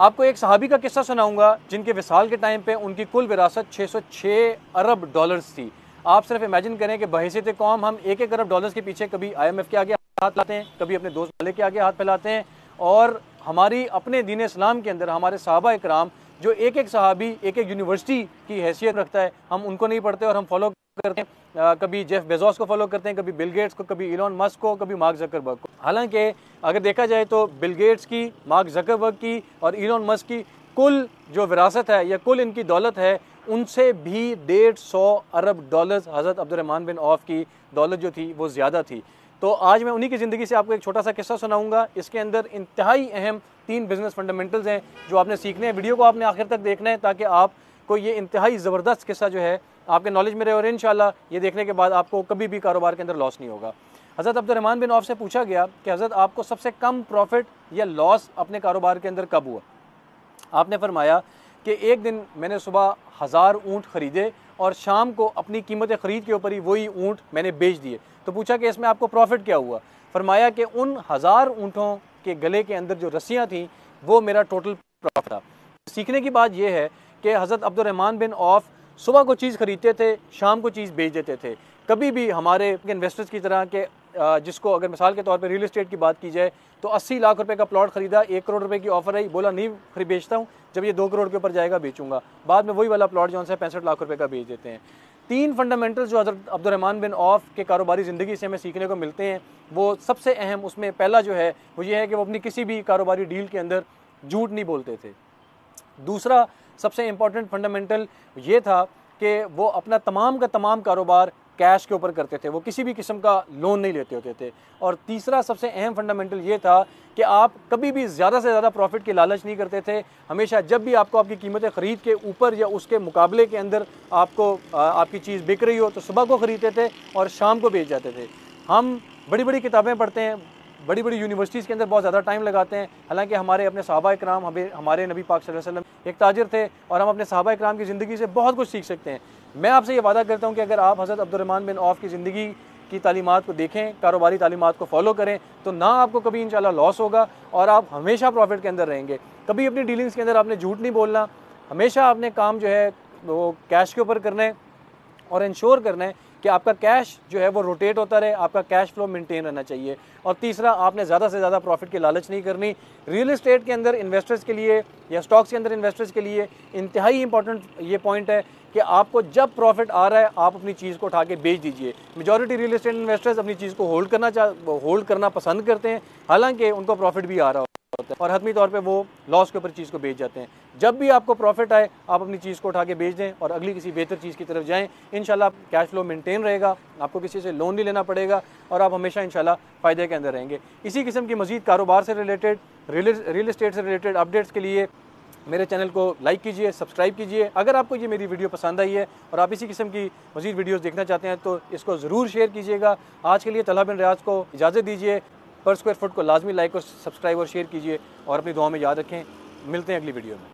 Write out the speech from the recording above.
आपको एक सहाबी का किस्सा सुनाऊंगा जिनके विसाल के टाइम पे उनकी कुल विरासत 606 अरब डॉलर्स थी। आप सिर्फ इमेजिन करें कि बहैसियत कौम हम 1-1 अरब डॉलर्स के पीछे कभी IMF के आगे हाथ लाते हैं, कभी अपने दोस्त वाले के आगे हाथ फैलाते हैं, और हमारी अपने दीन इस्लाम के अंदर हमारे सहाबा इकराम जो एक एक सहाबी एक एक यूनिवर्सिटी की हैसियत रखता है, हम उनको नहीं पढ़ते और हम फॉलो करते हैं। कभी जेफ बेजोस को फॉलो करते हैं, कभी बिल गेट्स को, कभी इलॉन मस्क को, कभी मार्क जकरबर्ग को। हालांकि अगर देखा जाए तो बिल गेट्स की, मार्क जकरबर्ग की और इलॉन मस्क की कुल जो विरासत है या कुल इनकी दौलत है, उनसे भी 150 अरब डॉलर्स हज़रत अब्दुर्रहमान बिन औफ की दौलत जो थी वो ज़्यादा थी। तो आज मैं उन्हीं की ज़िंदगी से आपको एक छोटा सा किस्सा सुनाऊंगा। इसके अंदर इंतहाई अहम 3 बिज़नेस फंडामेंटल्स हैं जो आपने सीखने हैं। वीडियो को आपने आखिर तक देखना है ताकि आपको ये इंतहाई ज़बरदस्त किस्सा जो है आपके नॉलेज में रहे, और इंशाल्लाह ये देखने के बाद आपको कभी भी कारोबार के अंदर लॉस नहीं होगा। हज़रत अब्दुर्रहमान बिन औफ से पूछा गया कि हज़रत आपको सबसे कम प्रॉफिट या लॉस अपने कारोबार के अंदर कब हुआ? आपने फरमाया कि एक दिन मैंने सुबह 1000 ऊँट ख़रीदे और शाम को अपनी कीमत ख़रीद के ऊपर ही वही ऊँट मैंने बेच दिए। तो पूछा कि इसमें आपको प्रॉफिट क्या हुआ? फरमाया कि उन 1000 ऊँटों के गले के अंदर जो रस्सियाँ थीं वो मेरा टोटल प्रॉफिट था। सीखने की बात यह है कि हज़रत अब्दुर्रहमान बिन औफ सुबह को चीज़ ख़रीदते थे, शाम को चीज़ बेच देते थे। कभी भी हमारे इन्वेस्टर्स की तरह के जिसको अगर मिसाल के तौर पे रियल एस्टेट की बात की जाए तो 80 लाख रुपए का प्लॉट खरीदा, 1 करोड़ रुपए की ऑफर आई, बोला नहीं बेचता हूँ, जब ये 2 करोड़ के ऊपर जाएगा बेचूंगा। बाद में वही वाला प्लॉट जो है 65 लाख रुपए का बेच देते हैं। 3 फंडामेंटल्स जो हज़रत अब्दुर्रहमान बिन औफ के कारोबारी ज़िंदगी से हमें सीखने को मिलते हैं, वो सबसे अहम उसमें पहला जो है वो ये है कि वो अपनी किसी भी कारोबारी डील के अंदर झूठ नहीं बोलते थे। दूसरा सबसे इम्पॉर्टेंट फंडामेंटल ये था कि वो अपना तमाम का तमाम कारोबार कैश के ऊपर करते थे, वो किसी भी किस्म का लोन नहीं लेते होते थे। और तीसरा सबसे अहम फंडामेंटल ये था कि आप कभी भी ज़्यादा से ज़्यादा प्रॉफिट की लालच नहीं करते थे। हमेशा जब भी आपको आपकी कीमतें ख़रीद के ऊपर या उसके मुकाबले के अंदर आपको आपकी चीज़ बिक रही हो तो सुबह को ख़रीदते थे और शाम को बेच जाते थे। हम बड़ी बड़ी किताबें पढ़ते हैं, बड़ी बड़ी यूनिवर्सिटीज़ के अंदर बहुत ज़्यादा टाइम लगाते हैं, हालांकि हमारे अपने सहाबा इकराम, हमारे नबी पाक सल्लल्लाहु अलैहि वसल्लम एक ताजिर थे और हम अपने सहाबा इकराम की ज़िंदगी से बहुत कुछ सीख सकते हैं। मैं आपसे ये वादा करता हूँ कि अगर आप हज़रत अब्दुर्रहमान बिन औफ की ज़िंदगी की तालीमात को देखें, कारोबारी तालीमात को फॉलो करें, तो ना आपको कभी इंशाल्लाह लॉस होगा और आप हमेशा प्रॉफिट के अंदर रहेंगे। कभी अपनी डीलिंग्स के अंदर आपने झूठ नहीं बोलना, हमेशा आपने काम जो है वो कैश के ऊपर करना है और इंश्योर करना है कि आपका कैश जो है वो रोटेट होता रहे, आपका कैश फ्लो मेंटेन रहना चाहिए। और तीसरा, आपने ज़्यादा से ज़्यादा प्रॉफिट की लालच नहीं करनी। रियल एस्टेट के अंदर इन्वेस्टर्स के लिए या स्टॉक्स के अंदर इन्वेस्टर्स के लिए इंतहाई इंपॉर्टेंट ये पॉइंट है कि आपको जब प्रॉफिट आ रहा है आप अपनी चीज़ को उठा के बेच दीजिए। मेजॉरिटी रियल एस्टेट इन्वेस्टर्स अपनी चीज़ को होल्ड करना पसंद करते हैं, हालांकि उनको प्रॉफिट भी आ रहा होता है और हतमी तौर पे वो लॉस के ऊपर चीज़ को बेच जाते हैं। जब भी आपको प्रॉफिट आए आप अपनी चीज़ को उठा के बेच दें और अगली किसी बेहतर चीज़ की तरफ जाएं। इंशाल्लाह कैश फ्लो मेंटेन रहेगा, आपको किसी से लोन नहीं लेना पड़ेगा और आप हमेशा इंशाल्लाह फ़ायदे के अंदर रहेंगे। इसी किस्म की मज़ीद कारोबार से रिलेटेड, रियल एस्टेट से रिलेटेड अपडेट्स के लिए मेरे चैनल को लाइक कीजिए, सब्सक्राइब कीजिए। अगर आपको ये मेरी वीडियो पसंद आई है और आप इसी किस्म की मज़ीद वीडियोज़ देखना चाहते हैं तो इसको ज़रूर शेयर कीजिएगा। आज के लिए तलहा बिन रियाज को इजाज़त दीजिए। पर स्क्वायर फुट को लाजमी लाइक और सब्सक्राइब और शेयर कीजिए और अपनी दुआ में याद रखें। मिलते हैं अगली वीडियो में।